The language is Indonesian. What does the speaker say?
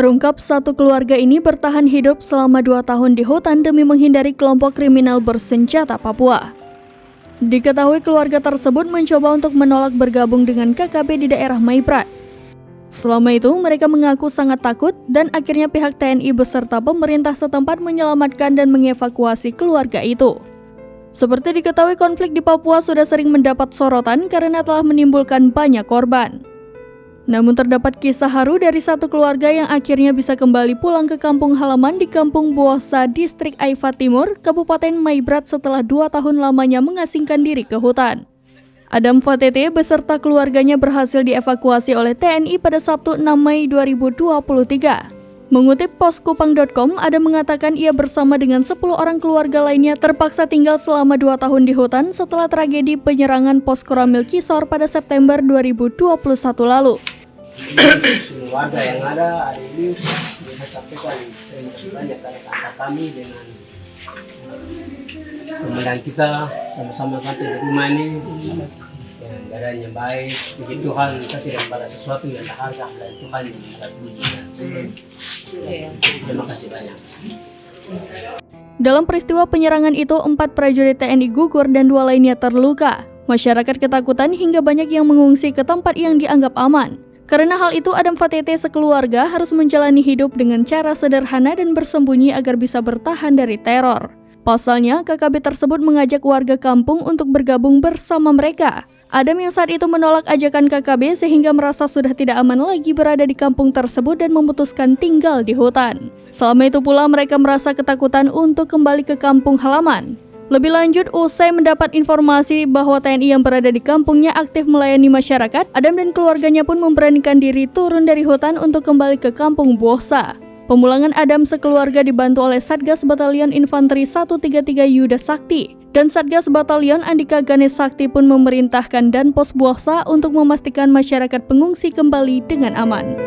Terungkap satu keluarga ini bertahan hidup selama 2 tahun di hutan demi menghindari kelompok kriminal bersenjata Papua. Diketahui keluarga tersebut mencoba untuk menolak bergabung dengan KKB di daerah Maibrat. Selama itu mereka mengaku sangat takut dan akhirnya pihak TNI beserta pemerintah setempat menyelamatkan dan mengevakuasi keluarga itu. Seperti diketahui, konflik di Papua sudah sering mendapat sorotan karena telah menimbulkan banyak korban. Namun terdapat kisah haru dari satu keluarga yang akhirnya bisa kembali pulang ke kampung halaman di Kampung Buosa, Distrik Aifa Timur, Kabupaten Maibrat setelah 2 tahun lamanya mengasingkan diri ke hutan. Adam Fatete beserta keluarganya berhasil dievakuasi oleh TNI pada Sabtu 6 Mei 2023. Mengutip poskupang.com, Adam mengatakan ia bersama dengan 10 orang keluarga lainnya terpaksa tinggal selama 2 tahun di hutan setelah tragedi penyerangan pos Koramil Kisor pada September 2021 lalu. Warga yang ada hari ini saya sampaikan terima kasih banyak karena kami dengan komandan kita sama-sama sampai di rumah ini dengan keadaan yang baik. Puji Tuhan, kita tidak pada sesuatu yang berharga dan Tuhan yang sangat puji. Terima kasih banyak. Dalam peristiwa penyerangan itu, 4 prajurit TNI gugur dan 2 lainnya terluka. Masyarakat ketakutan hingga banyak yang mengungsi ke tempat yang dianggap aman. Karena hal itu, Adam Fatete sekeluarga harus menjalani hidup dengan cara sederhana dan bersembunyi agar bisa bertahan dari teror. Pasalnya, KKB tersebut mengajak warga kampung untuk bergabung bersama mereka. Adam yang saat itu menolak ajakan KKB sehingga merasa sudah tidak aman lagi berada di kampung tersebut dan memutuskan tinggal di hutan. Selama itu pula mereka merasa ketakutan untuk kembali ke kampung halaman. Lebih lanjut, usai mendapat informasi bahwa TNI yang berada di kampungnya aktif melayani masyarakat, Adam dan keluarganya pun memberanikan diri turun dari hutan untuk kembali ke Kampung Buosa. Pemulangan Adam sekeluarga dibantu oleh Satgas Batalion Infanteri 133 Yuda Sakti dan Satgas Batalion Andika Ganes Sakti pun memerintahkan dan Pos Buosa untuk memastikan masyarakat pengungsi kembali dengan aman.